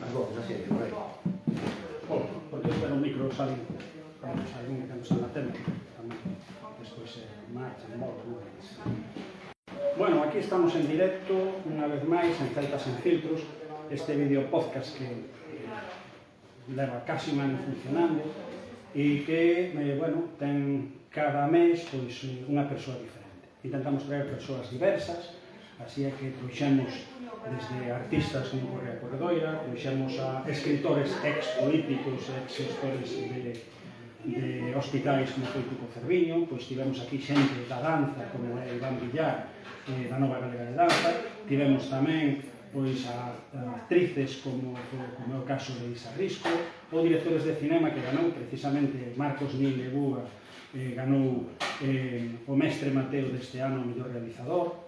As voces, así, por aí. Porque espero un micro salir, algún que nos na tele, tamén, despois marcha, mola, non? Bueno, aquí estamos en directo, unha vez máis, en Celtas en Filtros, este vídeo podcast que leva casi un ano funcionando e que, bueno, ten cada mes pois unha persoa diferente. Intentamos traer persoas diversas, así é que trouxemos desde artistas como Correa Corredoira, trouxemos a escritores ex-políticos, ex-gestores de hospitais como foi Pico Cerviño, pois tivemos aquí xente da danza como é Iván Villar, da Nova Galega de Danza, tivemos tamén pois a actrices como é o caso de Isa Risco, ou directores de cinema que ganou precisamente Marcos Nil de Búa, ganou o Mestre Mateo deste ano o mellor realizador,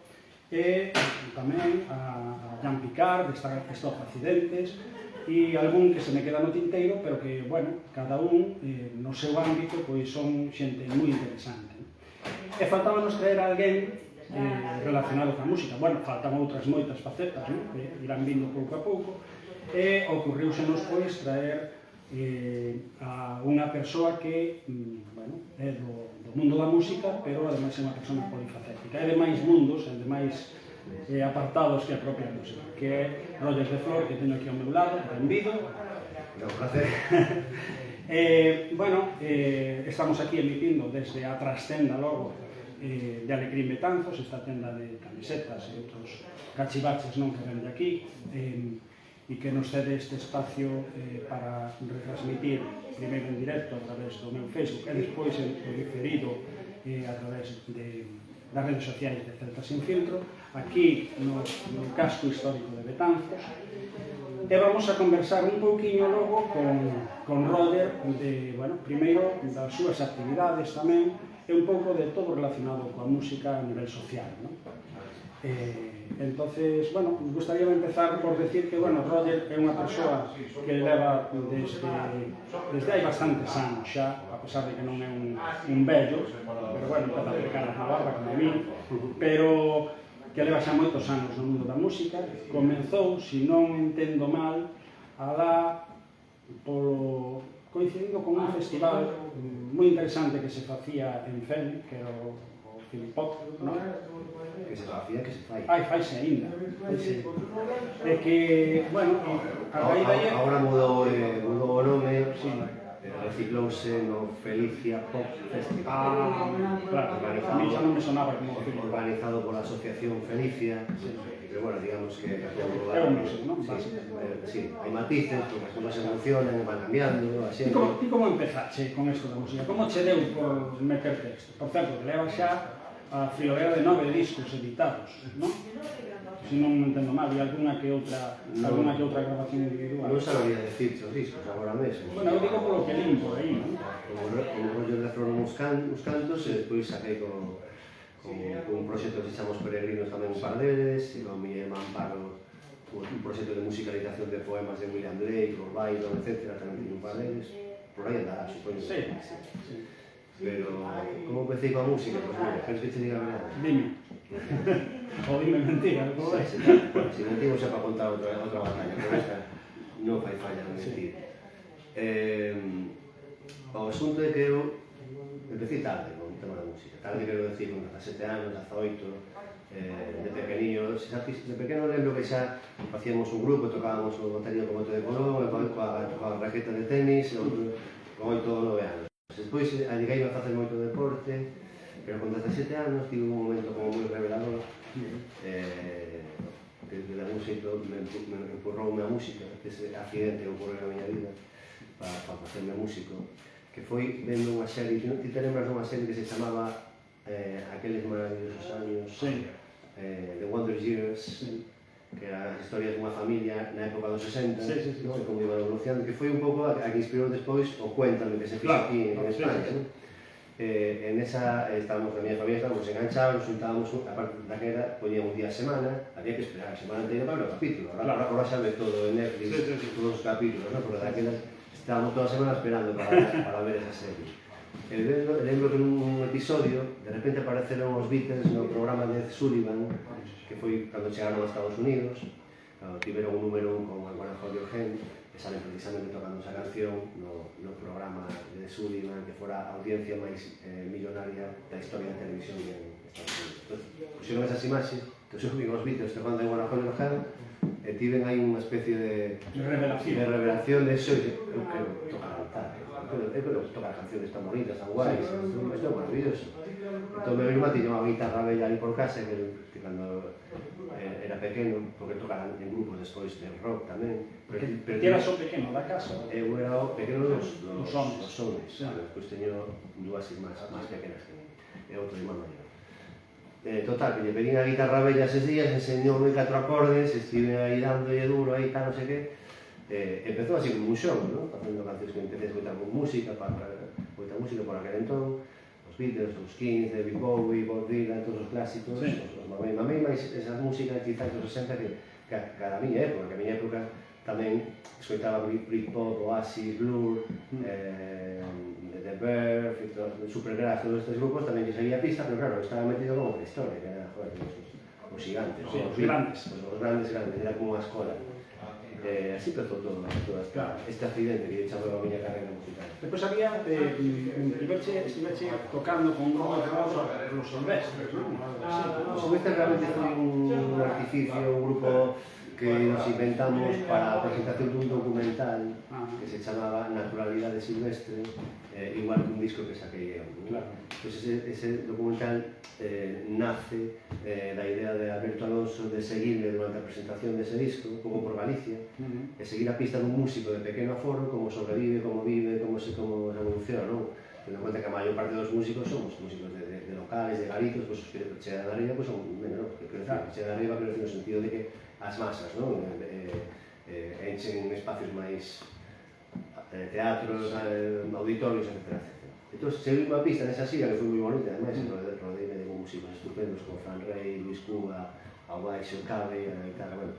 e tamén a Jan Picard, de Stop Accidentes, e algún que se me queda no tinteiro, pero que, bueno, cada un no seu ámbito pois son xente moi interesante. E faltábanos traer a alguén relacionado ca música. Bueno, faltan outras moitas facetas, que irán vindo pouco a pouco, e ocorriusenos pois traer a unha persoa que, bueno, é do mundo da música, pero ademais é unha persona polifacética, é de máis mundos, é de máis apartados que a propia música, que é Roger de Flor, que teño aquí ao meu lado, benvido. É un placer. Bueno, estamos aquí emitindo desde a trastenda logo de Alecrín Betanzos, esta tenda de camisetas e outros cachivaches non que ven de aquí, e que nos cede este espacio para retransmitir primeiro en directo a través do meu Facebook e despois en diferido a través das redes sociais de Celtas Sin Filtro, aquí no casco histórico de Betanzos. E vamos a conversar un pouquiño logo con Roger, bueno, primeiro das súas actividades tamén, e un pouco de todo relacionado coa música a nivel social, non? Entonces, bueno, me gustaría empezar por decir que, bueno, Roger é unha persoa que leva desde hai bastantes anos xa, a pesar de que non é un vello, pero, bueno, empeza a pecar na barba como a mí, pero que leva xa moitos anos no mundo da música. Comenzou, se non entendo mal, alá coincidindo con un festival moi interesante que se facía en Fene, que era o Filipot, non? Que se facía, que se fai. Faise aínda. É que, bueno, a raíz de... Agora mudou o nome, reciclouse no Felicia Pop Festival. Claro, a mí xa non me sonaba como organizado pola Asociación Felicia, pero, bueno, digamos que é o mesmo, non? Sí, hai matices, porque as cousas evolucionan, van cambiando, así. E como empezache con isto da música? Como che deu por meterte isto? Por certo, que leva xa a friolera de 9 discos editados, non? Se non entendo mal, e alguna que outra grabación individual. Non sabría decir os discos agora mesmo. Bueno, eu digo polo que lín por aí, non? Como Roger de Flor nos cantos, e despois saquei con un proxecto que chamamos Peregrinos tamén un par deles, e con mi irmán Amparo un proxecto de musicalización de poemas de William Blake, o Byron, etc. Tamén tiño un par deles. Por aí andará, supoño. Sí. Pero, como empecé coa música? Pois mira, queres que te diga a verdade? Dime. Ou dime mentira, como ves? Si mentimos xa para contar outra batalla, pero esta non fai falla de mentir. O asunto é que eu empecé tarde con o tema da música. Tarde quero decir con 17 anos, 18, de pequeniño. De pequeno lembro que xa facíamos un grupo, tocábamos o batería con moto de Colón, coa raqueta de tenis, con 8 ou 9 anos. Despois alleguei a facer moito deporte, pero con 17 anos tive un momento como moi revelador que de algún xeito me empurroume a música, que ese accidente ocorreu na miña vida para facerme músico, que foi vendo unha serie, ti te lembras dunha serie que se chamaba Aqueles maravillosos años, The Wonder Years, que era a historia dunha familia na época dos 60, como iba evolucionando, que foi un pouco a que inspirou despois o Cuéntame, que se fixo aquí en España. En esa, estábamos, a miña familia estábamos enganchados, juntábamos, a parte da que era, poñíamos un día a semana, había que esperar a semana inteira para ver o capítulo. Ahora xa ve todo en Netflix, todos os capítulos, porque daquela estábamos toda a semana esperando para ver esa serie. Lembro que nun episodio, de repente apareceron os Beatles no programa de Ed Sullivan, que foi cando chegaron a Estados Unidos, cando tiveron un número 1 con Guanajuato de Eugen, que salen precisamente tocando esa canción no programa de Sullivan, que fora a audiencia máis millonaria da historia da televisión en Estados Unidos. Entón, puxeron esas imaxes, entón eu vin os vídeos tocando en Guanajuato de Eugen, e tiven aí unha especie de revelación de eso, e eu quero tocar a guitarra, eu quero tocar canciones tan bonitas, tan guais, isto é maravilloso. Entón, meu irmán tiña unha guitarra bella ali por casa, que cando era pequeno, porque tocaran en grupos despois de rock tamén. Ti eras o pequeno da casa? Eu era o pequeno dos homes, despois teño dúas irmás máis pequenas que e outro irmán maior. Total, que lle pedín a guitarra bella eses días, enseñoume 4 acordes, estive aí dándolle duro, aí tal, non sei que. Empezou así como un show, non? Facendo cancións que empecé a escoitar con música, escoitar música por aquel entón, os Beatles, os Kings, David Bowie, Bob Dylan, todos os clásicos, os mamei máis esas músicas quizás dos 60 que a miña época, que a miña época tamén escoitaba Britpop, Oasis, Blur, The Verve, Supergrass, todos estes grupos tamén que seguía a pista, pero claro, estaba metido como que historia, que era, joder, os gigantes, os grandes, era como unha escola. Así empezou todo este accidente que chamou a miña carreira musical. Depois había, estive tocando con un grupo de los Silvestres, non? Os Silvestres realmente foi un artificio, un grupo que nos inventamos para a presentación dun documental que se chamaba Naturalidade Silvestre, igual que un disco que saquei eu. Pois ese documental nace da idea de Alberto Alonso de seguirle durante a presentación dese disco, un pouco por Galicia, e seguir a pista dun músico de pequeno aforo, como sobrevive, como vive, como se evoluciona, non? Tendo en conta que a maior parte dos músicos somos músicos de locales, de garitos, pois os que chegan de arriba son menos, que chegan de arriba, pero no sentido de que as masas, non? Enchen espacios máis teatros, auditorios, etc. Entón, seguí unha pista nesa xira que foi moi bonita, ademais, rodeime de músicos estupendos como Fran Rey, Luis Cuba, Aguaxo, Cabe, a guitarra, bueno.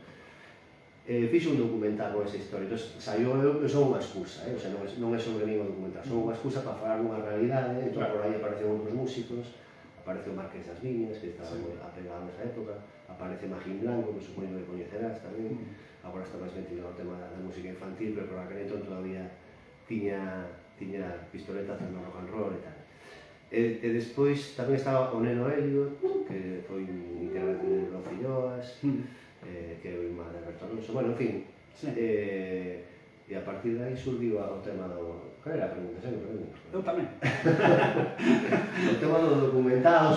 Fixo un documental con esa historia, entón, saiu eu son unha excusa, o sea, non é sobre mí o documental, son unha excusa para falar dunha realidade, entón por aí aparecen outros músicos, aparece o Marqués das Viñas, que estaba moi apegado nesa época, aparece Magín Blanco, que supoño que coñecerás tamén, agora está máis metido no tema da música infantil, pero por aquel entón todavía tiña pistoletazos no rock and roll e tal. E despois tamén estaba o Neno Elliot, que foi un integrante de Los Filloas, que é o irmán de Alberto Alonso, bueno, en fin, e a partir de aí surdiu o tema do... Cal era a pregunta? Xa non pregunto. Eu tamén. O tema do documental,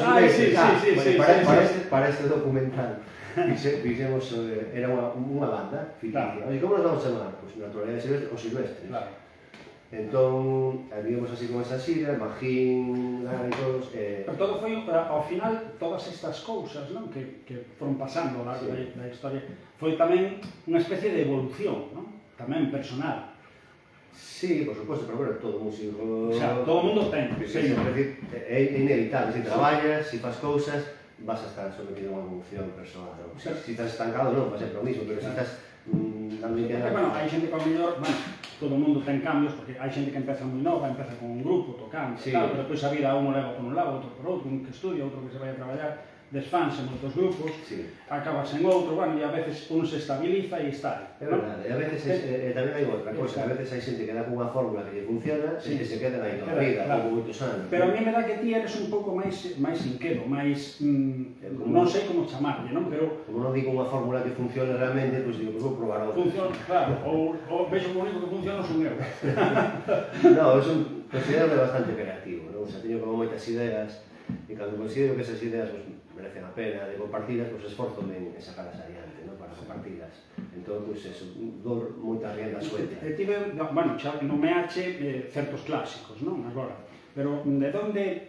para este documental, fixemos, era unha banda ficticia. Oye, como nos vamos a chamar? Pois Naturalidade Silvestre ou Silvestres. Entón, víamos así con esa xira, Magín, Lara e todos... Pero todo foi, ao final, todas estas cousas, non? Que foron pasando ao largo da historia, foi tamén unha especie de evolución, non? Tamén personal. Sí, por suposto, pero bueno, todo músico... O sea, todo o mundo ten. É inevitable, se traballas, se faz cousas, vas a estar sometido a unha evolución personal. Se estás estancado non, va a ser lo mismo, pero se estás dando ideas... Bueno, hai xente que ao mellor, todo o mundo ten cambios, porque hai xente que empeza moi nova, empeza con un grupo, tocando, pero depois a vida un leva por un lado, outro por outro, un que estudia, outro que se vai a traballar, desfanse en outros grupos, acabas en outro, bueno, e a veces un se estabiliza e está. É verdade, e a veces tamén hai outra cosa, a veces hai xente que dá con unha fórmula que lle funciona e que se queda aí toda a vida, como moitos anos. Pero a mí me dá que ti eres un pouco máis inquedo, máis... non sei como chamarlle, non? Pero... Como non digo unha fórmula que funcione realmente, pois digo, pois vou probar outra. Funciona, claro, ou vexo que o único que funciona son eu. Non, eu considero bastante creativo, non? O sea, teño como moitas ideas, e cando considero que esas ideas merecen a pena de compartilas, pois esforzo en sacarlas adiante, non? Para compartilas. Entón, pois eso, dou moitas riendas sueltas. Tive, bueno, xa nomeache certos clásicos, non? Agora, pero de onde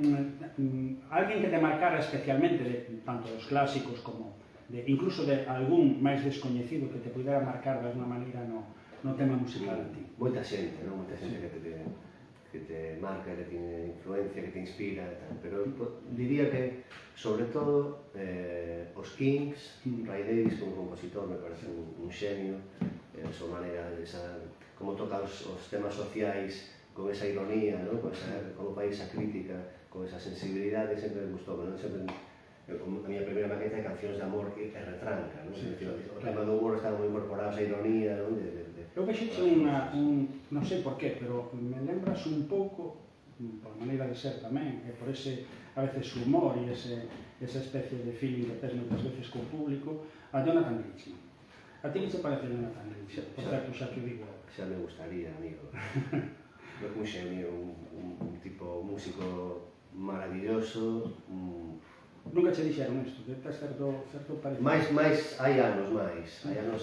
alguén que te marcara especialmente, tanto dos clásicos como incluso de algún máis descoñecido que te pudera marcar de alguna maneira no tema musical a ti? Moita xente, non? Moita xente que te marca, que te influencia, que te inspira, pero diría que, sobre todo, os Kings, Ray Davies como compositor me parece un xenio, a súa maneira, como toca os temas sociais con esa ironía, como fai esa crítica, con esa sensibilidade, sempre me gustou, sempre a miña primeira maqueta é cancións de amor e retranca, non? Sí, O tema do humor está moi incorporado a esa ironía, non? Eu vexeche non sei por qué, pero me lembras un pouco, por maneira de ser tamén, e por ese, a veces, humor e esa especie de feeling que tes moitas veces co público, a Jonathan Richman. A ti que se parece a Jonathan Richman? Por certo, xa que o digo. Xa me gustaría, amigo. Un xenio, un tipo músico maravilloso. Nunca che dixeron isto, que tes certo parecido. Mais, hai anos,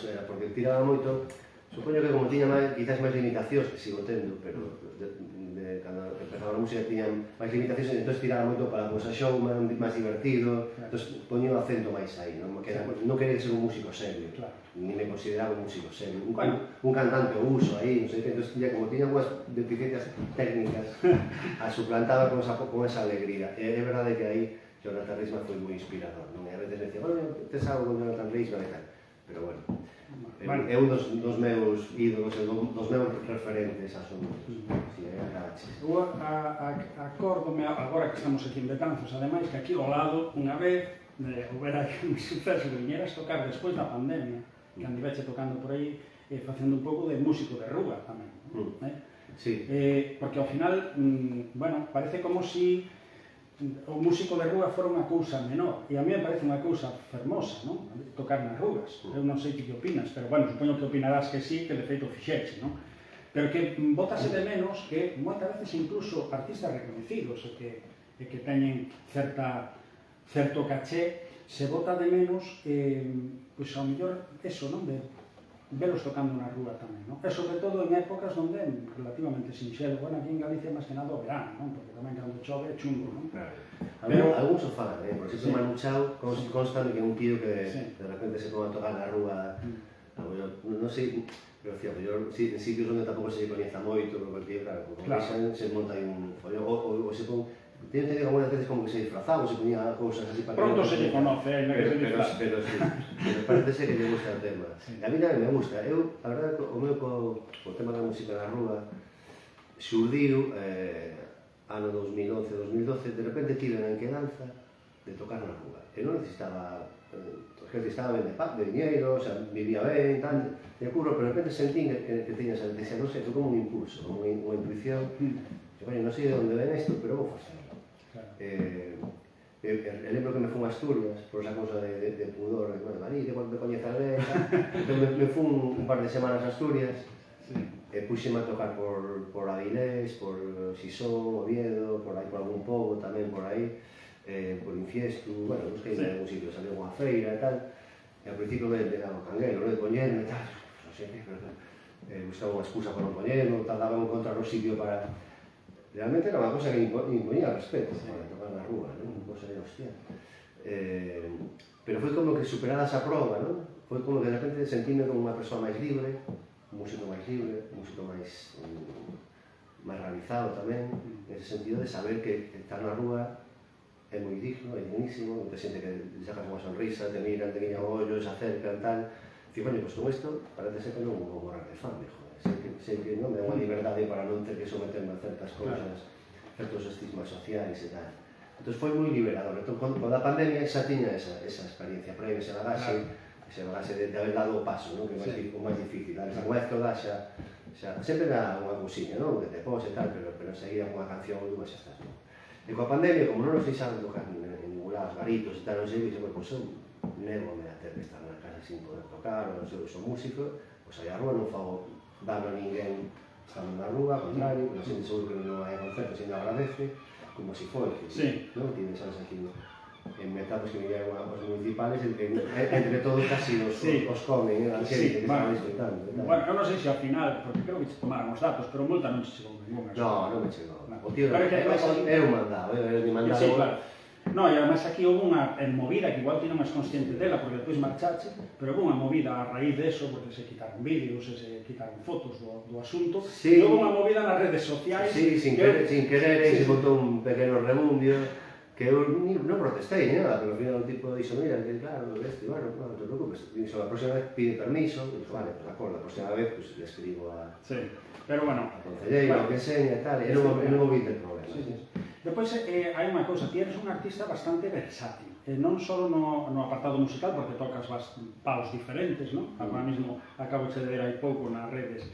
era porque tiraba moito. Supoño que como tiña quizás máis limitacións, que sigo tendo, pero cando empezaba a música tiña máis limitacións, entón tiraba moito para a showman, máis divertido, entón poñía o acento máis aí, non quería ser un músico serio, ni me consideraba un músico serio, un cantante o uso aí, non sei que, entón como tiña unhas deficiencias técnicas, a suplantaba con esa alegría, e é verdade que aí Jonathan Richman foi moi inspirador, non? E a veces me decía, bueno, tes algo con Jonathan Richman e tal, pero bueno, é un dos meus ídolos, dos meus referentes absolutos. Eu acórdome, agora que estamos aquí en Betanzos, ademais, que aquí ao lado, unha vez, houbera un suceso que viñeras tocar despois da pandemia, que andiveche tocando por aí, facendo un pouco de músico de rúa tamén. Sí. Porque ao final, bueno, parece como si o músico de rúa fora unha cousa menor, e a mí me parece unha cousa fermosa, non? Tocar nas rúas. Eu non sei que opinas, pero, bueno, supoño que opinarás que sí, que de feito fixeche, non? Pero que bótase de menos que moitas veces incluso artistas reconocidos e que teñen certo caché, se bota de menos, pois ao mellor, eso, non? De velos tocando na rúa tamén, non? E sobre todo en épocas onde é relativamente sinxelo, bueno, aquí en Galicia máis que nada o verano, non? Porque tamén cando chove é chungo, non? Algúns o fan, por exemplo, Manu Chao constame que é un tío que de repente se pone a tocar na rúa, non sei, pero en sitios onde tampouco se coñeza moito, porque, claro, se monta aí un follón, ou se pon. Teño entendido que algunas veces como que se disfrazaba ou se ponía cousas así para... Pronto se lle conoce, pero sí, parece que lle gusta o tema. A mí tamén me gusta. Eu, a verdade, o meu co tema da música na rúa xurdiu ano 2011-2012, de repente tive a inquedanza de tocar na rúa. E non necesitaba ben de dinheiro, o sea, vivía ben, tal, de curro, pero de repente sentín que tiña esa necesidade, non sei, foi como un impulso, como unha intuición. Bueno, non sei de onde ven isto, pero vou facer. Lembro que me fun a Asturias por esa cousa de pudor, de Marí, que me coñezas ben, entón me fun un par de semanas a Asturias e puxeme a tocar por Avilés, por Sisón, Oviedo, por algún pobo tamén por aí, por Infiesto, bueno, busquei en algún sitio, salí unha feira e tal, e ao principio me daba o cangueiro, de poñerme e tal, non sei que, buscaba unha excusa para non poñerme, tardaba en encontrar un sitio para... Realmente era unha cosa que imponía respeto para tocar na rúa, non? Unha cosa de hostia. Pero foi como que superada esa prova, non? Foi como que de repente sentíme como unha persoa máis libre, un músico máis realizado tamén, nese sentido de saber que estar na rúa é moi digno, é dignísimo, te xente que sacas unha sonrisa, te miran, te guiñan o ollo, se acercan, tal. Digo, bueno, pues con isto parece ser que non vou morrer de fame, joder. Sei que non me dá unha liberdade para non ter que someterme a certas cousas, certos estigmas sociais e tal. Entón foi moi liberador. Entón, con a pandemia xa tiña esa experiencia previa, ese bagaxe de haber dado o paso, que é o máis difícil. Esa vez que o dá xa sempre dá unha cousiña, que te pos e tal, pero enseguida unha canción ou dúas xa estás. E coa pandemia, como non nos deixaban tocar en ningún lado, os garitos e tal, non sei, eu névome a ter que estar na casa sin poder tocar, ou non sei, sou músico, pois aí a rúa non fago dano a ninguén estando na rúa, ao contrario, porque a xente seguro que non vai a concertos e non agradece, como se foi, non? Tiven xans aquí en Metapos que vivían os municipales, entre todos casi os comen, a xente que estaban disfrutando. Bueno, eu non sei se ao final, porque creo que che tomaran os datos, pero multa non che chegou ninguna. Non me chegou. O tío era un mandado, era un mandado. Sí, claro. No, e además aquí houve unha movida que igual ti non és consciente dela porque despois marchache, pero houve unha movida a raíz de eso, porque se quitaron vídeos e se quitaron fotos do asunto, e houve unha movida nas redes sociais. Sí, sin querer, se botou un pequeno rebumbio, que eu non protestei ni nada, pero ao final o tipo dixo, mira, que claro, bueno, non te preocupes, dixo, a próxima vez pide permiso, e dixo, vale, pues de acordo, a próxima vez le escribo a... Sí, pero bueno... a concelleiro, que seña e tal, e non houve problema. Depois hai unha cousa, ti eres un artista bastante versátil, non só no apartado musical, porque tocas paus diferentes, non? Agora mesmo acabo de ver hai pouco nas redes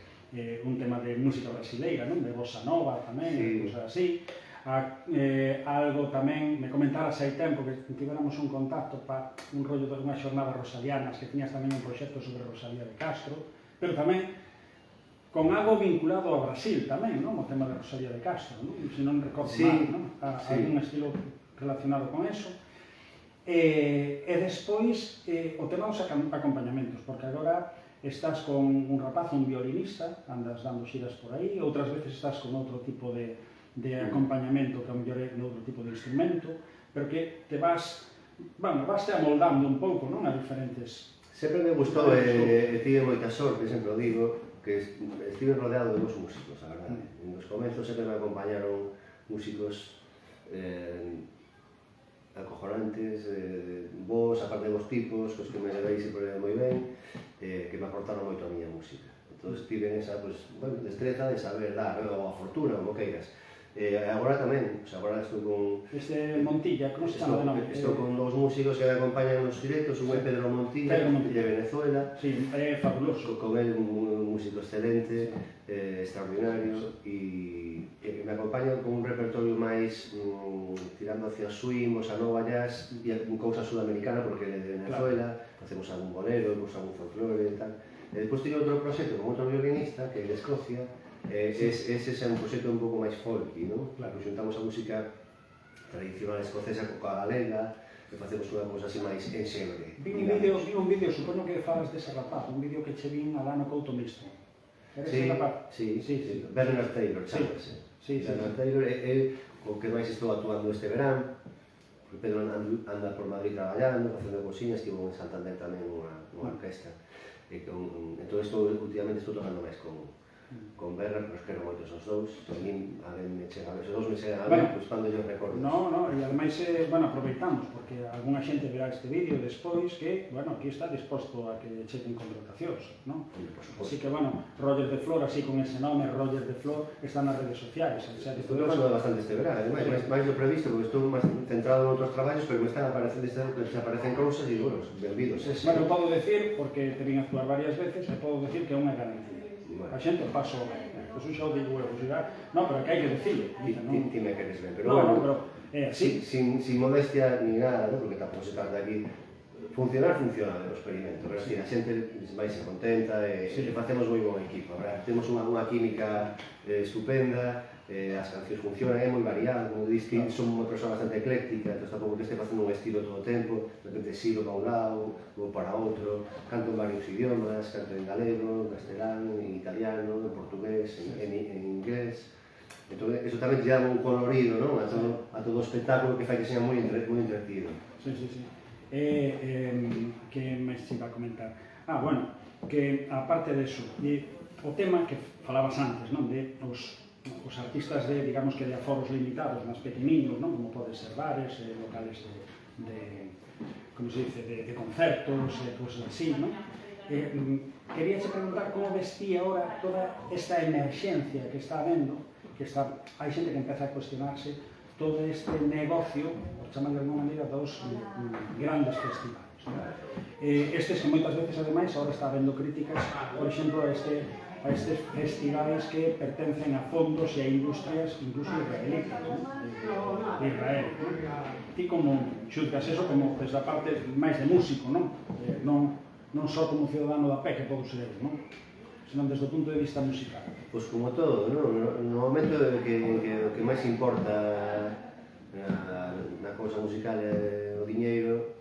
un tema de música brasileira, non? De bossa nova tamén, cosas así. Algo tamén, me comentaras hai tempo que tivéramos un contacto para un rollo de unhas xornadas rosalianas, que tiñas tamén un proxecto sobre Rosalía de Castro, pero tamén con algo vinculado ao Brasil tamén, non? O tema de Rosalía de Castro, non? Se non recordo mal, non? Algún estilo relacionado con eso. E despois o tema dos acompañamentos, porque agora estás con un rapaz, un violinista, andas dando xiras por aí, outras veces estás con outro tipo de acompañamento que a mellor é de outro tipo de instrumento, pero que te vas amoldando un pouco, non? A diferentes... Sempre me gustou e tive moita sorte, sempre o digo, que estive rodeado de bons músicos, a verdade. Nos comenzos sempre me acompañaron músicos acojonantes, vos, aparte de vos tipos, cos que me levei sempre moi ben, que me aportaron moito a miña música. Entón, tive esa destreza de saber dar, ou a fortuna, como queiras. Agora tamén, agora estou con... Este Montilla, como se chama de nome? Estou con dous músicos que me acompañan nos directos, un é Pedro Montilla, de Venezuela. Sí, é fabuloso. Con ele un músico excelente, extraordinario, e me acompañan con un repertorio máis tirando hacia swing, bossa nova, jazz, e cousa sudamericana, porque ele é de Venezuela, facemos algún bolero, algún folclore e tal. E despois tiene outro proxecto con outro violinista, que é de Escocia. Ese é un proxecto un pouco máis folky, non? Claro, xuntamos a música tradicional escocesa coa galega e facemos unha cousa así máis enxebre. Vi un vídeo, supoño que falas dese rapaz, un vídeo que che vin alá no Couto Misto. Eres ese rapaz? Sí. Bernard Taylor, chámase. Bernard Taylor é o que máis estou actuando este verán. Pedro anda por Madrid traballando, facendo cosiñas, estivo en Santander tamén nunha orquesta. Entón, últimamente estou tocando máis con Bernard, pero quero moitos os dous. A mí, me chegan, os dous me chegan a ver, pois cando yo recordo. No, e ademais, aproveitamos, porque algunha xente verá este vídeo despois que, aquí está disposto a que chequen contratacións, non? Así que, Roger de Flor, así con ese nome, Roger de Flor, está nas redes sociais. Estou tocando bastante este verán, máis do previsto, porque estou máis centrado en outros traballos, pero me están aparecen cousas e, benvidos. Bueno, podo decir, porque te vin actuar varias veces, e podo decir que é unha garantía. A xente paso ben, pois xa o digo eu, pero que hai que decirlo. Ti me queres ben, pero sin modestia ni nada, porque tampouco se trata aquí. Funciona o experimento, pero a xente vai se contenta e facemos moi bon equipo. Temos unha química estupenda, as cancións funcionan, é moi variado, como dís, son unha persoa bastante ecléctica, entón tampouco que este facendo un estilo todo o tempo, de repente silo para un lado, vou para outro, canto en varios idiomas, canto en galego, en castelán, en italiano, en portugués, en inglés. Entón, eso tamén lle dá un colorido a todo o espectáculo que fai que sea moi entretido. Sí. Que máis se iba a comentar? Que aparte deso, o tema que falabas antes, non? De os artistas de, digamos que de aforos limitados, máis pequeninos, non? Como poden ser bares, locales de como se dice, de concertos, cosas así, non? Queríache preguntar como vestía ahora toda esta emerxencia que está habendo, hai xente que empeza a cuestionarse todo este negocio, por chamarlo de alguma maneira, dos grandes festivales. Estes que moitas veces, ademais, ahora está habendo críticas, por exemplo, a estes festivales que pertencen a fondos e a industrias, incluso israelitas, de Israel. Ti como xulgas eso como desde a parte máis de músico, non só como ciudadano da pé, que podo ser eu, senón desde o punto de vista musical. Pois como todo, no momento que máis importa na cousa musical é o diñeiro,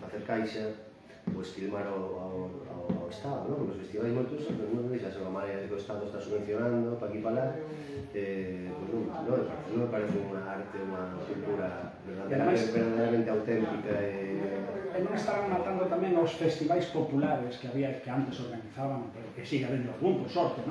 facer caixa, pois filmar ao Estado, nos festivais moitos, non deixas a maneira de que o Estado está subvencionando para aquí para lá, non me parece unha arte, unha cultura verdadeiramente auténtica. E non estaban matando tamén os festivais populares que había, que antes organizaban, que sigue habendo algún, por sorte,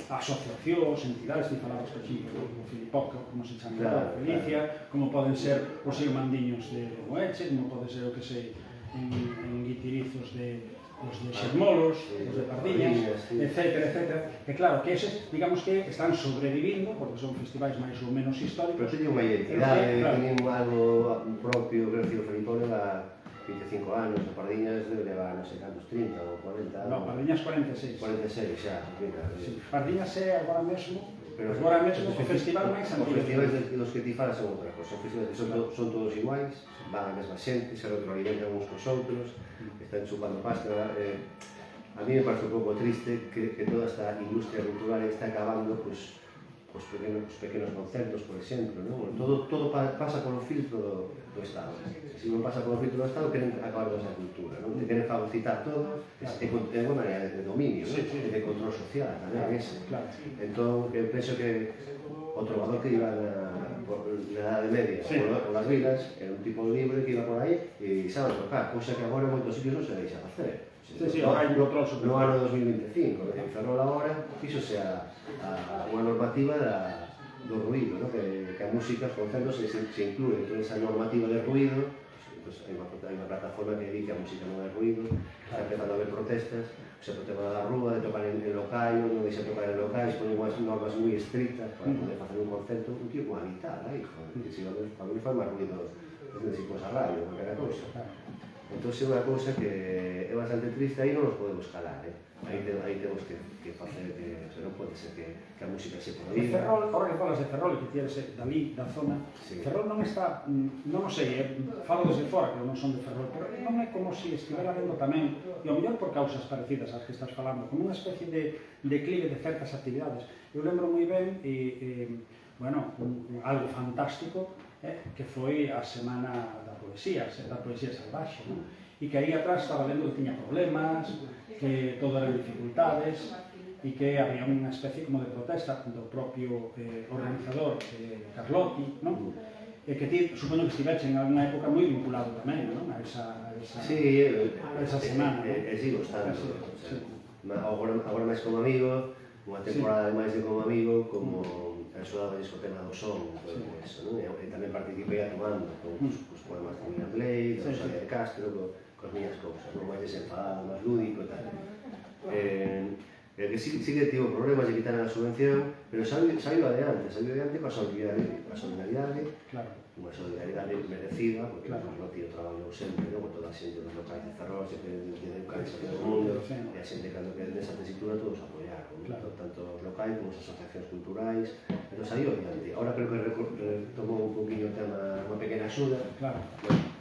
asociacións, entidades, que falabas, por exemplo, o Filipoco, como se chama, Felicia, como poden ser os irmandiños de Moeche, como pode ser o que sei, en Guitirizos de os de Xermolos, os de Pardiñas, etcétera, etcétera. E claro, que eses, digamos que están sobrevivindo, porque son festivais máis ou menos históricos. Pero teñen unha identidade, teñen algo propio, creo que o Felipón leva 25 anos, o Pardiñas debe levar, non sei cantos, 30 ou 40. No, Pardiñas 46. 46, xa, mira. Sí, Pardiñas é agora mesmo o festival máis antigo. Os festivais dos que ti falas son outra cosa, os festivais son todos iguais, van a mesma xente, se retroalimentan uns cos outros, están chupando pasta. A mí me parece un pouco triste que toda esta industria cultural está acabando os pequenos concertos, por exemplo, non? Todo pasa polo filtro do Estado. Se non pasa polo filtro do Estado, queren acabar con esa cultura, non? Te queren fagocitar todo, é unha maneira de dominio, non? E de control social, tamén ese. Entón, eu penso que o trovador que iba na Edade Media por las vilas era un tipo libre que iba por aí e sabe tocar, cousa que agora en moitos sitios non se deixa facer. Sí, ahora hai un control sobre no ano 2025, en Ferrol agora fíxose unha normativa do ruido, que a música, os concertos se inclúe toda esa normativa de ruido. Hai unha plataforma que di que a música non é ruido, está empezando a haber protestas, se protesta da rúa, de tocar en local, non deixa tocar en locais, ponen unhas normas moi estrictas para poder facer un concerto, un tío con guitarra, que se para mí fai máis ruido desde si pois a radio, qualquera cousa. Entón é unha cousa que é bastante triste, aí non nos podemos calar, aí temos que facer, non pode ser que a música se prohíba. Ferrol, ahora que falas de Ferrol, que tienes dali, da zona, Ferrol non está, non o sei, falo desde fora, que non son de Ferrol, pero non é como se estivera vendo tamén, e ao mellor por causas parecidas ás que estás falando, como unha especie de declive de certas actividades. Eu lembro moi ben, bueno, algo fantástico, que foi a Semana da Poesía Salvaxe, e que aí atrás estaba vendo que tiña problemas, que todo eran dificultades, e que había unha especie como de protesta do propio organizador Carlotti, non? E que ti, supoño que estiveche en alguna época moi vinculado tamén, non? A esa semana. E sigo estando. Agora máis como amigo, unha temporada máis de como amigo, como axudaba a discoteca do son, e tamén participei actuando con os poemas de William Blake, de Rosalía de Castro, con miñas cousas, máis desenfadado, máis lúdico e tal. Que sí que tivo problemas de quitar a subvención, pero saiu adiante coa solidaridade, unha solidaridade merecida, porque Carlotti traballou sempre, con toda a xente dos locais de Ferrol, sempre de educar a todo o mundo, e a xente cando que nesa tesitura todos apoiaron, tanto os locais como as asociacións culturais, entón saiu adiante. Ahora creo que tomou un poquinho o tema, unha pequena axuda.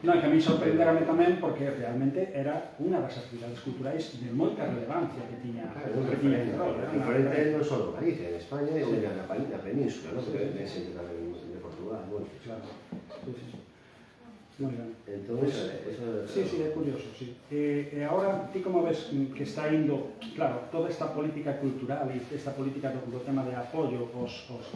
Non, que a mí sorprenderame tamén porque realmente era unha das actividades culturais de moita relevancia que tiña Ferrol. Referente non só de Galicia, en España e na península, porque é xente tamén de Portugal, moito. Claro, sí. Moi ben. Entón, Sí, é curioso, sí. E agora, ti como ves que está indo, claro, toda esta política cultural e esta política do tema de apoio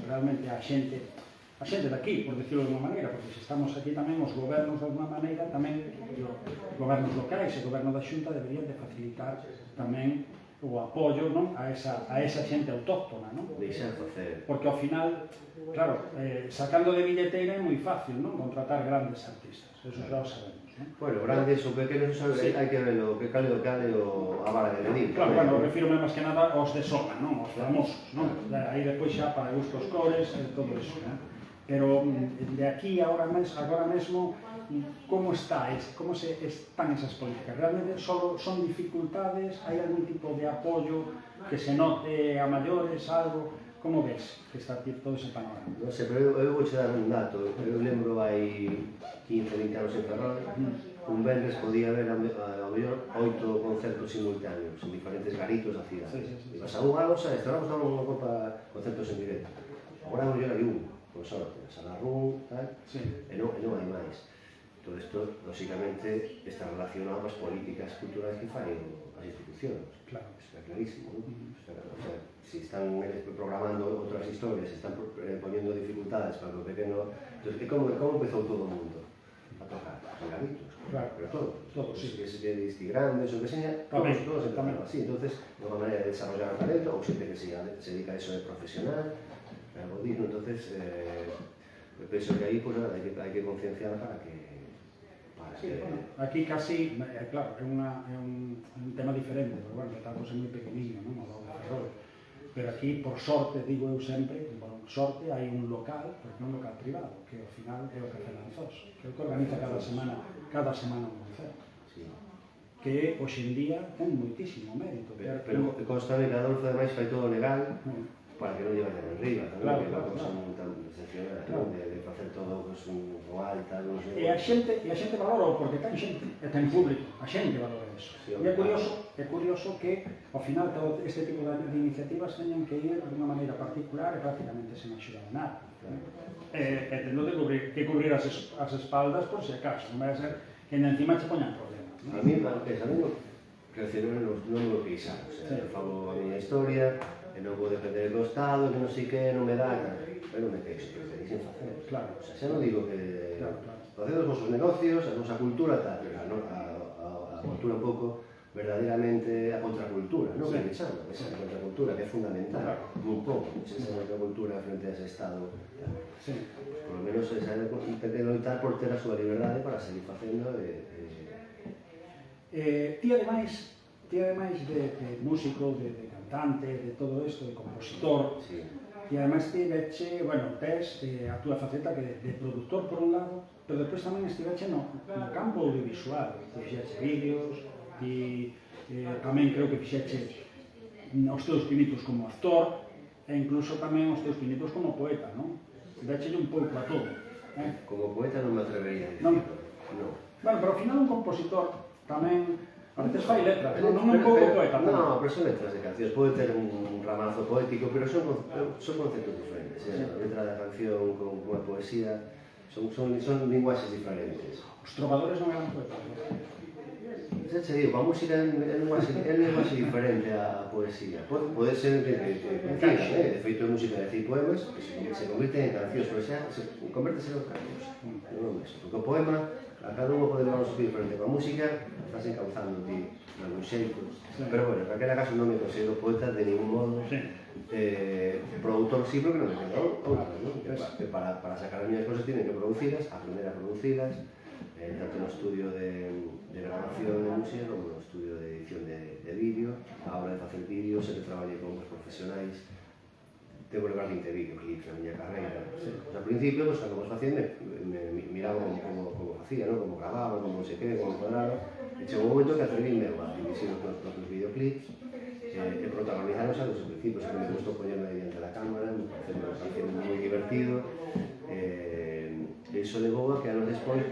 realmente a xente daqui, por decirlo de unha maneira, porque se estamos aquí tamén, os gobernos de alguna maneira, tamén os gobernos locais e o goberno da Xunta deberían de facilitar tamén o apoio, non, a esa xente autóctona, non? Deixar facer. Porque ao final, claro, sacando de billeteira é moi fácil, non, contratar grandes artistas, eso xa o sabemos, non? Bueno, grandes ou pequenos, hai que ver o que cale a vara de medir. Claro, bueno, refiro máis que nada aos de zona, non, os famosos, non? Aí depois xa para gustos cores e todo iso, non? Pero de aquí agora mesmo, como están esas políticas? Realmente son dificultades? Hai algún tipo de apoio que se note a maiores, algo? Como ves que está todo ese panorama? Non sei, pero eu vou dar un dato. Eu lembro hai 15 ou 20 anos en Ferrol, un venres podía haber ao mellor 8 concertos simultáneos en diferentes garitos da cidade. E pasaba unha losa, estábamos dando unha copa concertos en directo. Agora ao mellor hai un, con sorte, Salarrún, tal, e non hai máis. Todo isto, lóxicamente, está relacionado coas políticas culturais que fai as institucións. Claro. Está clarísimo, non? O sea, se están programando outras historias, se están poniendo dificultades para o pequeno... Entón, como empezou todo o mundo a tocar? En garitos. Claro. Pero todos, sí. Que se diste grandes, ou que seña, todos empezaron así. Entón, é unha maneira de desarrollar o talento, ou xente que se dedica a eso de profesional, algo digno. Entonces, eu penso que aí, pues, hai que concienciar para Sí, bueno, aquí casi, claro, é un tema diferente, pero bueno, Betanzos é moi pequeniño, non? O Lago de Ferrol. Pero aquí, por sorte, digo eu sempre, por sorte, hai un local, porque é un local privado, que ao final é o Café Lanzós, que é o que organiza cada semana un concerto. Sí. Que hoxe en día ten moitísimo mérito. Pero constame que Adolfo ademais fai todo legal para que non lle vayan arriba, tamén, claro, que é unha claro, cousa claro. moi tan excepcional, Claro. de facer todo pues, un alta, non sei. E a xente valora porque ten xente, e ten público, a xente valora eso. Sí, E é curioso que ao final todo este tipo de iniciativas teñen que ir de unha maneira particular e prácticamente sen axuda de nada. E tendo que cubrir as espaldas por se acaso, non vai a ser que encima che poñan problemas. A mí, pensamento, non me lo queixar, o sea, eu fago a miña historia, e non vou depender do Estado, que non sei que, non me dá, pero non me queixo, preferís en facer. Claro. O sea, xa non digo que Claro. faced os vosos negocios, a vosa cultura, tal, pero a cultura un pouco verdadeiramente a contracultura, non? Sí. Que me chama, esa contracultura, que é fundamental, Claro. un pouco, esa contracultura frente a ese Estado. Sí. Por lo menos esa é de loitar por ter a súa liberdade para seguir facendo Ti ademais de músico, de cantante, de todo isto, de compositor, sí. e ademais estiveche, bueno, tes a túa faceta que de productor por un lado, pero depois tamén estiveche no campo audiovisual, fixeche vídeos, e tamén creo que fixeche os teus pinitos como actor, e incluso tamén os teus pinitos como poeta, non? Dachelle un pouco a todo. Como poeta non me atrevería a dicir. Non. No. Bueno, pero ao final un compositor tamén, a veces fai letras, non é un pouco poeta. No, pero son letras de cancións. Pode ter un ramazo poético, pero son conceptos diferentes. A letra da canción con unha poesía son linguaxes diferentes. Os trovadores non eran poetas, non? Xa che digo, a música é linguaxe diferente á poesía. Pode ser que de feito, a música de decir poemas que se convirten en cancións, pero xa se convertese en cancións. Non é mesmo. Porque o poema, a cada unha pode levar un sitio diferente. Con a música, estás encauzando ti de algún xeito. Pero, bueno, en calquera caso non me considero poeta de ningún modo. Productor sí, pero que non me quedo outra, non? Que para sacar as miñas cosas tienen que producirlas, aprender a producirlas, tanto no estudio de grabación de música como no estudio de edición de vídeo. A hora de facer vídeos, sempre traballei con os profesionais. Tengo que gravar 20 videoclips na miña carreira. Al principio, pues, cando vos facendo, miraba como facía, ¿no? Como grababa, como se quede, como cuadraba. E chegou un momento que atrevíme a dirigir os meus propios videoclips e protagonizarlos a desde o principio. Sempre me gustou poñerme diante da cámara, me pareceu moi divertido. E iso levou a que anos despois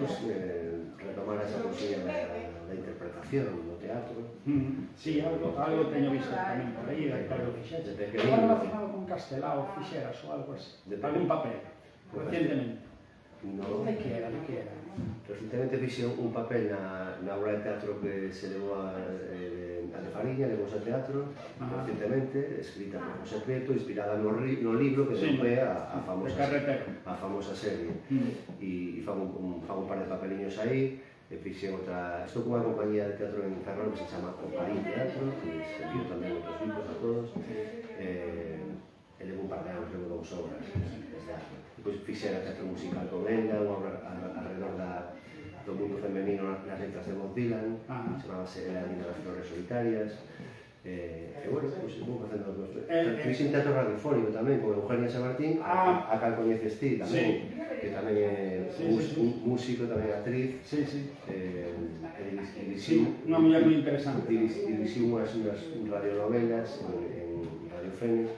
retomara esa cosilla da interpretación no teatro. Sí, algo teño visto tamén por aí, algo fixeche. Algo relacionado con Castelao, fixeras ou algo así. Algún papel, recientemente. No. De que era? Recientemente fixe un papel na obra de teatro que se levou a de Fariña, levouse a teatro, recientemente, escrita por José Prieto, inspirada no libro que deu pé a famosa serie. E fago un par de papeliños aí, e fixe outra... Estou con unha compañía de teatro en Ferrol que se chama Comparín Teatro, que se viu tamén outros libros a todos, e levo un par de anos, levo 2 obras. Depois fixera teatro musical con ela, unha obra alrededor do mundo femenino nas letras de Bob Dylan, chamábase La Niña das Flores Solitarias. E bueno, pois vou facendo os meus... Fixe un teatro radiofónico tamén, con Eugenia Samartín, a cal coñeces ti tamén, que tamén é un músico, tamén actriz. Unha muller moi interesante. Dirixiu unhas radionovelas en Radio Fénix,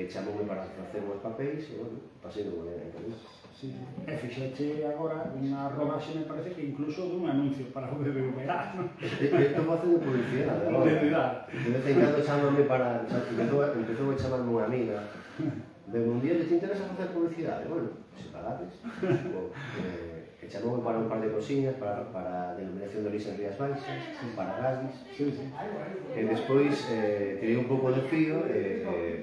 chamoume para facer uns papéis, e bueno, pasei de maneira en Cádiz. E fixeche agora unha rodaxe, me parece que incluso dun anuncio para o BBVA, non? Estou facendo publicidade agora. De vez en cando chámame para... Empezou a chamarme unha amiga. Un día, te interesa facer publicidade? Bueno, se pagades. Que chamoume para un par de cosiñas, para a denominación de origen Rías Baixas, para Gadis. E despois tirei un pouco de fío,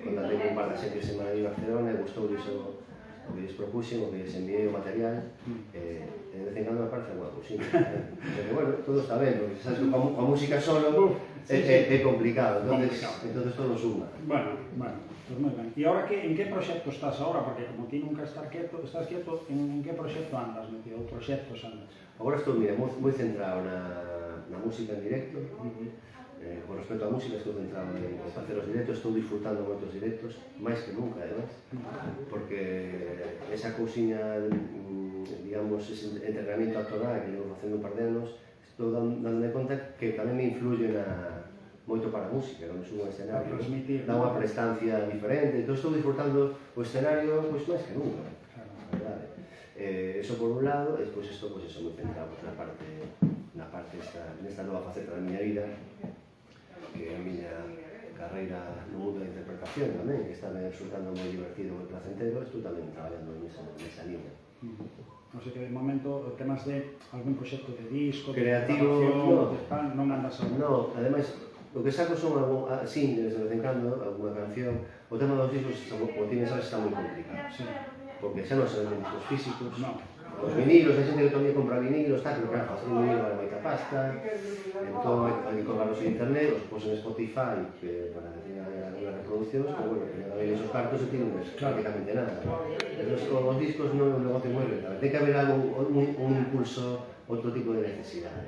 cando tengo un par de series en Madrid e Barcelona, e gustou iso o que lles propuxen, o que lles enviei o material, de vez en cando aparece alguna cousinha. Pero bueno, todo está ben, porque sabes que coa música solo é complicado, entonces todo suma. Bueno, pues moi ben. E agora en que proxecto estás agora? Porque como ti nunca estás quieto, en que proxecto andas, metido? Ou proxectos andas? Agora estou, mira, moi centrado na música en directo. Con respecto á música, estou centrado en facer os directos, estou disfrutando moitos directos, máis que nunca, además, porque esa cousiña, digamos, ese entrenamiento actoral que llevo facendo un par de anos, estou dándome conta que tamén me influye moito para a música, cando subo ao escenario, dá unha prestancia diferente, entón estou disfrutando o escenario máis que nunca, a verdade. Eso por un lado, e despois isto, moi centrado nesta nova faceta da miña vida, que é a miña carreira no mundo da interpretación tamén, que está resultando moi divertido, moi placentero, estou tamén traballando nesa línea. Non sei que de momento temas de algún proxecto de disco, creativo, non andas a... No, ademais, o que saco son singles de vez en cando, alguna canción. O tema dos discos, como ti sabes, está moi complicado, porque xa non se venden discos físicos. Os vinilos, hai xente que todavía compra vinilos, pero claro, facer un vinilo vale moita pasta, entón hai que colgarlos en internet, os pos en Spotify para que teña algunas reproduccións, pero bueno, que non veis os cartos e tienen prácticamente nada. Pero os discos non é un negocio moi rentable, ten que haber un impulso, outro tipo de necesidade,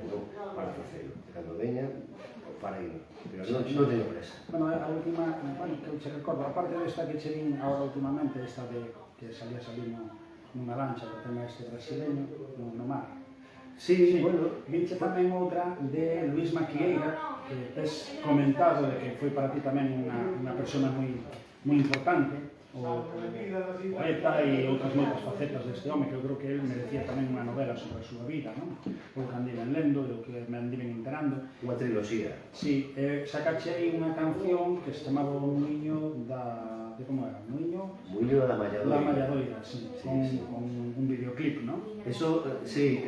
para facelo, cando veña, para ir, pero non teño presa. Bueno, a última, que che recordo, aparte desta que che vin agora últimamente, esta de que salías ali nunha lancha do tema este brasileño, no mar. Sí, bueno. Vinche tamén outra de Luis Maquieira, que tes comentado de que foi para ti tamén unha persona moi importante, o poeta e outras moitas facetas deste home, que eu creo que ele merecía tamén unha novela sobre a súa vida, non? O que andiven lendo, e o que me andiven enterando. Unha triloxía. Sí, sacache aí unha canción que se chamaba O Muiño como era? Muiño da Malladoira. Da Malladoira, sí, con un videoclip, non? Eso, sí,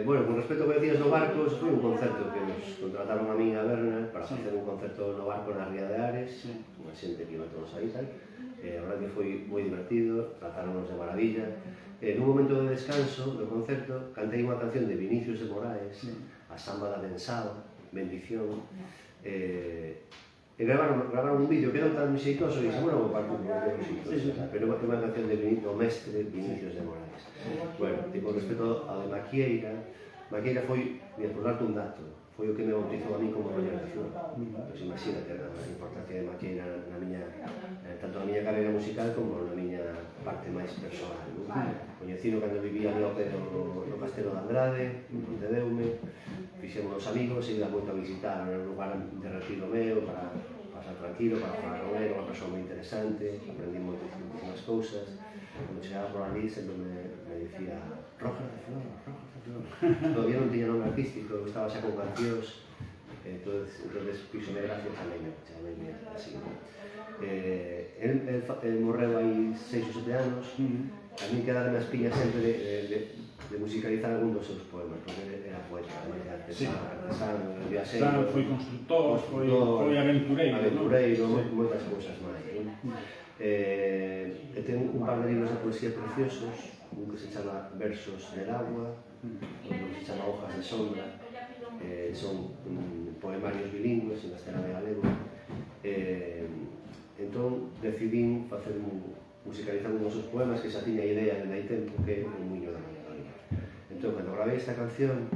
bueno, con respecto ao que decías do barco, eso foi un concerto que nos contrataron a min a Berna para facer un concerto no barco na Ría de Ares, unha xente que iba todos aí, tal. A verdade que foi moi divertido, trataronnos de maravilla. Nun momento de descanso do concerto, cantei unha canción de Vinicius de Moraes, a Samba da Densao, Bendición, e gravaron un vídeo que non tan xeitoso, e dixen, bueno, vou partir un vídeo xeitoso, pero é unha canción do mestre Vinicius de Moraes. Bueno, e con respecto ao de Maquieira foi, por darte un dato, foi o que me bautizou a mí como Roger de Flor. Pois imagínate a importancia de Maquieira tanto na miña carreira musical como na miña parte máis personal. Coñecino cando vivía no Castelo de Andrade, en Pontedeume, fixemos os amigos e iba moito a visitar, era un lugar de retiro meu para pasar tranquilo, para falar con ele, unha persoa moi interesante, aprendí moitísimas cousas. Cando chegaba por ali sempre me dicía Roger de Flor. Todavía non tiña nome artístico, estaba xa con cancións, entonces fixome gracias a mí, chamei así. El morreu hai 6 ou 7 anos, a mí quedaron as piñas sempre de musicalizar algún dos seus poemas, porque era poeta, artesano, viaxeiro, foi constructor, foi aventureiro, moitas cousas máis. Ten un par de libros de poesía preciosos, un que se chama Versos del agua, outro que se chama Hojas de sombra, son poemarios bilingües en castellano e galego. Entón decidín musicalizar un dos seus poemas que xa tiña idea de hai tempo, que é O Muiño da Malladoira. Entón, cando gravei esta canción,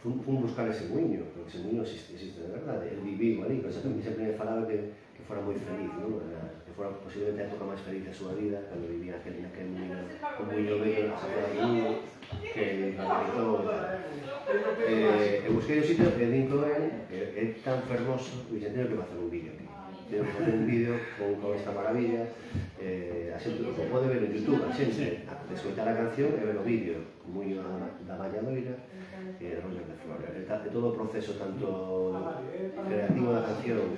fun buscar ese muiño, porque ese muiño existe de verdade, el viviu ali, pero sempre me falaba que fora moi feliz, que fora posiblemente a época máis feliz da súa vida, cando vivía aquel muiño, un muiño bello na Safra de Lugo, que fabritou e tal. Eu busquei o sitio e din con él, é tan fermoso, e dixen, teño que facer un vídeo aquí. Teño que facer un vídeo con esta maravilla, a xente o pode ver en YouTube, a xente, de escoitar a canción e ver o vídeo, O Muiño da Malladoira, e Roger de Flor. De todo o proceso, tanto creativo da canción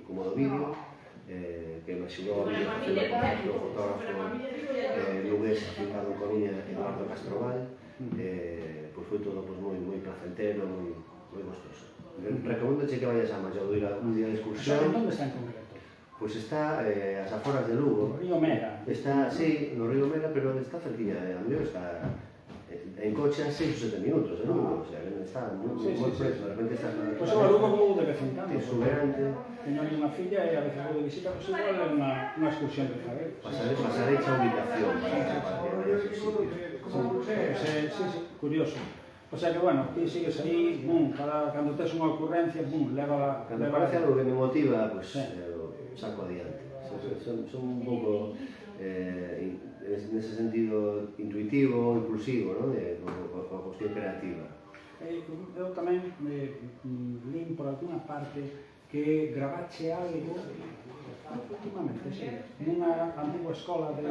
como do vídeo, que me axudou a vídeo facendo con o fotógrafo lugués afincado en Coruña, Eduardo Castroval, pois foi todo moi placentero, moi gostoso. Recomendoche que vayas a Malladoira un día de excursión. Onde está en concreto? Pois está ás aforas de Lugo. O río Mera. Está, sí, no río Mera, pero está cerquilla, a mellor está en coche a 6 ou 7 minutos de Lugo, o sea, que está moi preso, de repente está... Pois eu a Lugo vou de vez en cando. Exuberante. Teño ali unha filla e a veces vou de visita, pois igual é unha excursión de saber. Pasarei a ubicación para esos sitios. Sí, curioso. O sea que, bueno, ti sigues aí, cando tes unha ocurrencia, leva... Cando parece algo que me motiva, pues saco adiante. Son un pouco, nese sentido, intuitivo, impulsivo, ¿no? Coa cuestión creativa. Eu tamén lín por alguna parte que gravache algo últimamente, sí, nunha antigua escola de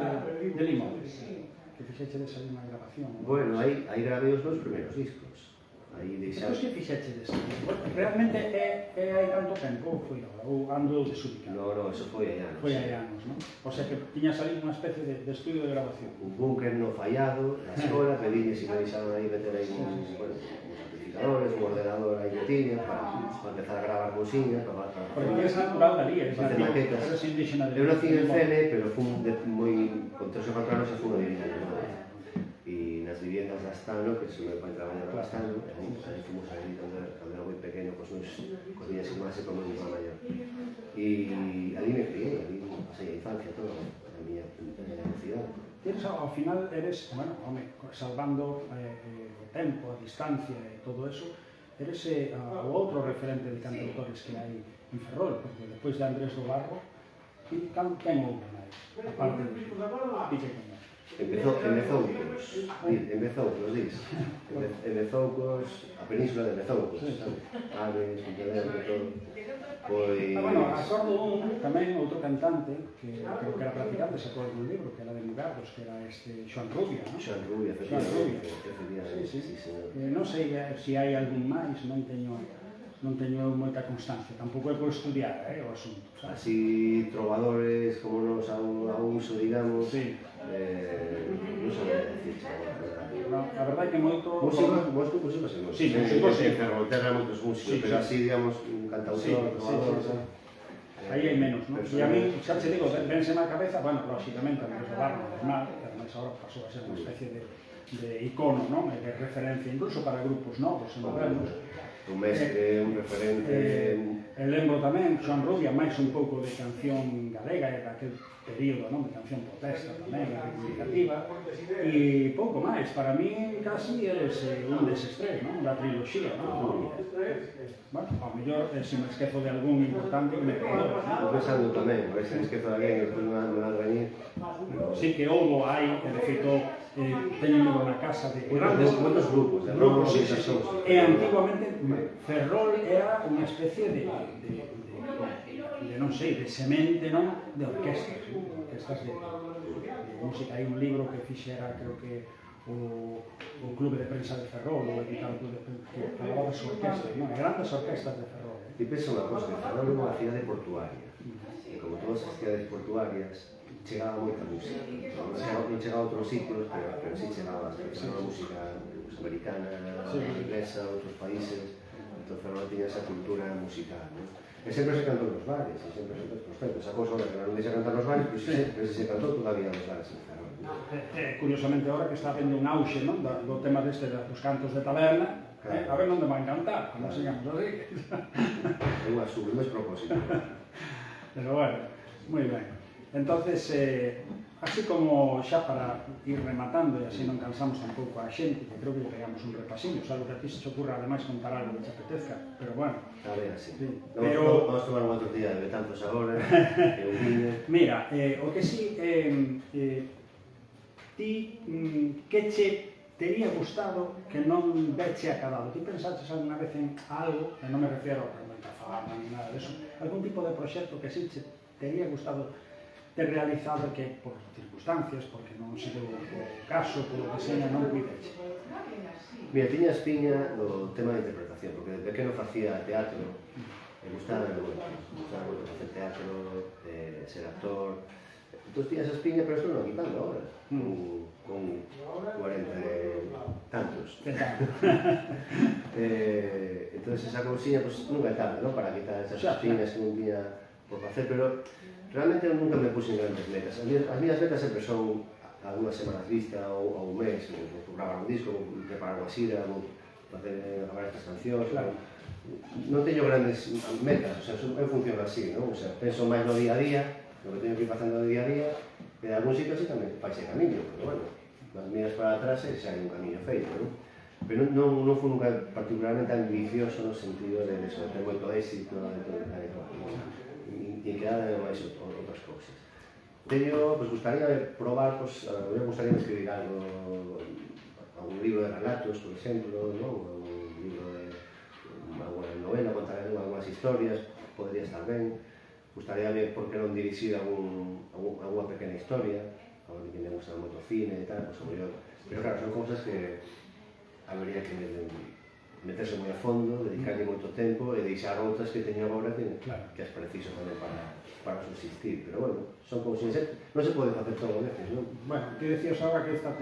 Limones, que fixechedes aí unha grabación. Bueno, aí gravei os meus primeiros discos. Entón, que fixechedes? Realmente é hai tanto tempo ou foi agora? Ou ando desubicado? No, eso foi hai anos. Foi hai anos, non? O sea que tiñas ali unha especie de estudio de grabación. Un búnker no fallado, na escola, pedinlle se me deixaban aí meter aí uns amplificadores, un ordenador aí que tiña, para empezar a gravar cousiñas, Porque es natural de ali, es maquetas. indígena de... Eu nací en Fene, pero fun con 3 ou 4 anos xa fun a vivir en Limones. E nas viviendas de Astano, que se meu pai traballaba en Astano, aí fomos a vivir cando era moi pequeno, cos miñas irmás e con meu irmán maior. E ali me criei, ali pasei a infancia toda, a miña cidade. Eres, ao final, eres, bueno, home, salvando o tempo, a distancia e todo eso, eres o outro referente de cantautores que hai en Ferrol, porque despois de Andrés do Barro, quen houve máis? A parte de Pique Coña. Empezou cos a península de Bezoucos, Aves, Pontevedra, todo. Bueno, acordo tamén outro cantante que creo que era practicante, sacou algún libro, que era de Mugardos, que era Xoan Rubia, non? Xoan Rubia, efectivamente, sí. Non sei se hai algún máis, non teño moita constancia, tampouco é por estudiar o asunto. Así, trovadores como nos a uso, digamos, non sabía decir. A verdade é que moito... Músicos, sí. En Ferrolterra moitos músicos, pero así, digamos, un cantautor, trovador... Aí hai menos, non? E a mí, xa te digo, vense na cabeza, bueno, lógicamente, Andrés do Barro, normal, que ademais agora pasou a ser unha especie de icono, non? De referencia, incluso para grupos novos e modernos. Un mestre, un referente... E lembro tamén, Xoan Rubia, máis un pouco de canción galega, e daquel período, non? De canción protesta tamén, reivindicativa, e pouco máis. Para mí, casi, eres un deses tres, non? Da triloxía, non? Bueno, ao mellor, se me esquezo de algún importante, me perdoe, non? Pensando tamén, a ver se me esquezo de alguén, e despois me van a reñir. Sí que houbo, hai, de feito, teño un libro na casa de grandes grupos, sí. E antiguamente Ferrol era unha especie de non sei, de semente, non? De orquestas, de música. Hai un libro que fixera, creo que o Clube de Prensa de Ferrol, o editado que falaba das orquestas, non? Grandes orquestas de Ferrol. E pensa unha cosa, que Ferrol é unha cidade portuaria, e como todas as cidades portuarias, chegaba moita música. Non chegaba a outros sitios, pero sí chegaba a música americana, inglesa, outros países. Entón Ferrol tiña esa cultura musical, non? E sempre se cantou nos bares, e sempre esa cousa que non deixa cantar nos bares, pois se cantou todavía nos bares en Ferrol. Curiosamente, agora que está habendo un auxe, non? Do tema deste dos cantos de taberna, a ver onde van cantar, como sigamos así. É unha propósito. Pero bueno, moi ben. Entonces, así como xa para ir rematando e así non cansamos un pouco a xente, que creo que pegamos un repasillo, salvo que a ti se ocurra ademais contar algo que te apetezca, pero bueno. A ver, así. Vamos tomar un outro día de Betanzos agora, e un viño. Mira, o que sí, ti que che tería gustado que non veche acabado? Ti pensaches alguna vez en algo, e non me refiero a moita fama ni nada deso, algún tipo de proxecto que sí che tería gustado ter realizado que por circunstancias, porque non se deu o caso, polo que seña, non puideche? Mira, tiña espiña do tema de interpretación, porque de pequeno facía teatro, e gustaba moito facer teatro, ser actor. Entón tiña esa espiña, pero estou non quitando ahora, con 40 e tantos. Entón esa cousiña, nunca é tarde, para quitar esas espiñas que non tiña por facer, pero realmente eu nunca me puse en grandes metas. As miñas metas sempre son algunas semanas vista ou un mes, vou gravar un disco, vou preparar unha xira, vou facer gravar estas cancións, claro. Non teño grandes metas, o sea, eu funciono así, non? O sea, penso máis no día a día, no que teño que ir facendo no día a día, e de algún sitio así tamén faixe camiño, pero bueno, as miras para atrás e xa hai un camiño feito, non? Pero non fui nunca particularmente ambicioso no sentido de eso, de ter moito éxito, e que haga máis outras cousas. Teño, pues, gustaría probar, pues, a me gustaría escribir algo, algún libro de relatos, por exemplo, non? Un libro de alguna novela, contar algunhas historias, podría estar ben. Gustaría ver por que non dirixir alguna pequena historia, a mí que me gusta moito cine e tal, pues, pero claro, son cousas que habería que meterse moi a fondo, dedicarlle moito tempo e deixar outras que teño agora que as preciso tamén para subsistir, pero bueno, son cousas, non se pode facer todo a veces, non? Bueno, ti decías agora que estás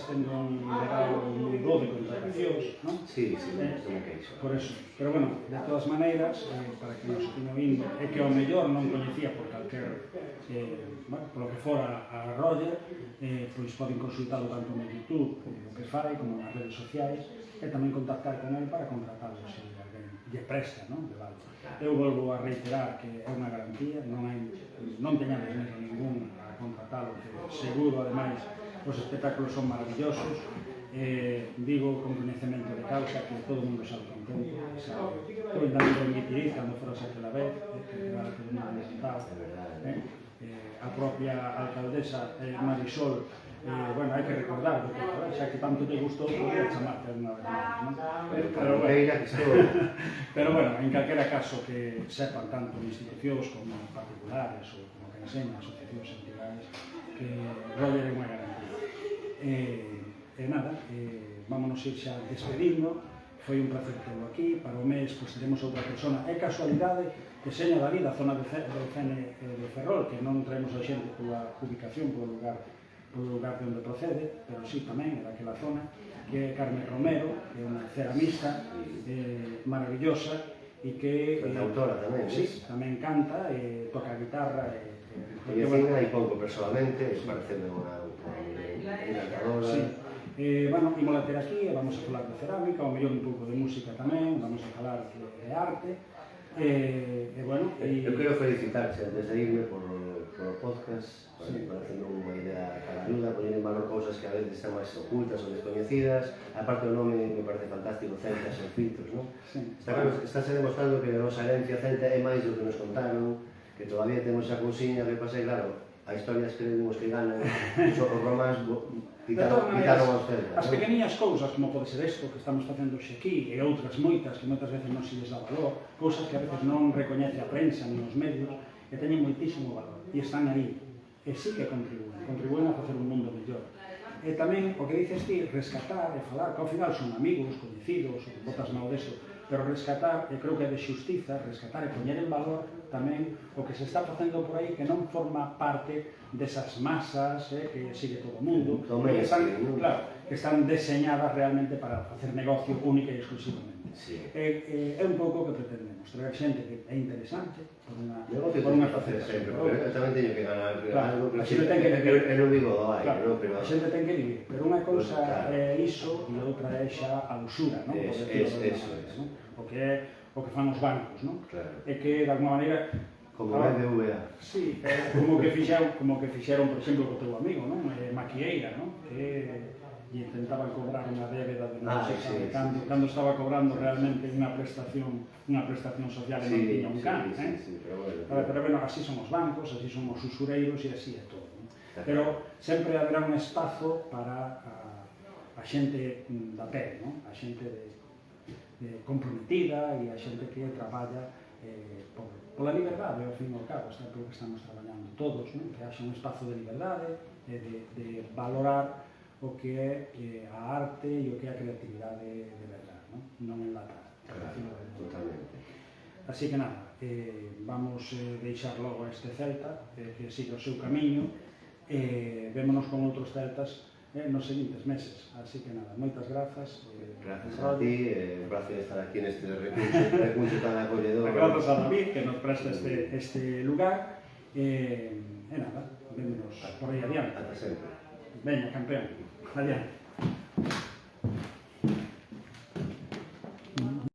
tendo un legado moi bo de contratacións, non? Sí, non me queixo. Por eso, pero bueno, de todas maneiras, para que nos estén oindo, é que ao mellor non coñecía por calquer, bueno, polo que fora a Roger, pois poden consultalo tanto no YouTube, o que fai, como nas redes sociais, e tamén contactar con ele para contratarlo se alguén lle presta, non? De valor. Eu volvo a reiterar que é unha garantía, non teñades medo ningún a contratalo, que seguro, ademais, os espectáculos son maravillosos. Digo con conhecemento de causa que todo o mundo sabe contento, sabe. Eu ainda me permitiría cando foras aquela vez, que era todo o mundo necesitado. A propia alcaldesa Marisol, bueno, hai que recordar, xa que tanto te gustou, podría chamarte alguna vez máis, non? Pero bueno, en calquera caso que sepan tanto institucións como particulares ou como que enseñan asociacións entidades que Roger é unha garantía. E nada, vámonos ir xa despedindo. Foi un placer terlo aquí. Para o mes, pois, teremos outra persona. É casualidade que seña dali da zona de Ferrol, que non traemos a xente pola ubicación, polo lugar de onde procede, pero sí tamén é daquela zona, que é Carmen Romero, que é unha ceramista maravillosa e que... Cantautora tamén, sí, tamén canta, toca a guitarra. Coñecina hai pouco personalmente, pareceme unha encantadora. Sí. Bueno, imos a ter aquí, vamos a falar de cerámica, ao mellor un pouco de música tamén, vamos a falar de arte. Bueno, eu quero felicitarte antes de irme por o podcast, parecendo unha idea calaruda, poñer en valor cousas que a veces están máis ocultas ou descoñecidas. Aparte o nome me parece fantástico, Celta sen filtros, non? Estáse demostrando que a nosa herencia celta é máis do que nos contaron, que todavía temos a cousiña que pasa, claro, a historia escribimos que ganan, os románs quitaron aos celtas. As pequeniñas cousas, como pode ser isto que estamos facendo xe aquí, e outras moitas que moitas veces non se les dá valor, cousas que a veces non recoñece a prensa ni os medios, que teñen moitísimo valor, e están aí, e sí que contribúen a facer un mundo mellor. E tamén, o que dices ti, rescatar e falar, que ao final son amigos, coñecidos, ou botas mal desto, pero rescatar, e creo que é de xustiza, rescatar e poñer en valor tamén o que se está facendo por aí, que non forma parte desas masas que sigue todo o mundo, que están deseñadas realmente para facer negocio única e exclusivamente. É un pouco o que pretendemos, traer xente que é interesante, por unha faceta. Eu tamén teño que ganar algo, eu non digo ai, pero a xente ten que vivir, pero unha cousa é iso e outra é xa a usura, non? O que fan os bancos, non? É que, de alguma maneira, como o BBVA. Sí, como que fixeron, por exemplo, co teu amigo, non? Maquieira, non? Que intentaban cobrar unha débeda de non sei cando estaba cobrando realmente unha prestación social e non tiña un can, pero bueno, así son os bancos, así son os usureiros e así é todo. Pero sempre haberá un espazo para a xente da pé, a xente comprometida e a xente que traballa pola liberdade, ao fin e ao cabo, é polo que estamos traballando todos, que haxa un espazo de liberdade, de valorar o que é a arte e o que é a creatividade de verdade, non enlatar. Totalmente. Así que nada, vamos deixar logo este celta, que siga o seu camiño, e vémonos con outros celtas nos seguintes meses. Así que nada, moitas grazas. Grazas a ti, un placer estar aquí neste recuncho tan acolledor. Grazas a David, que nos presta este lugar. E nada, vémonos por aí adiante. Ata sempre. Veña, campeón, adiante.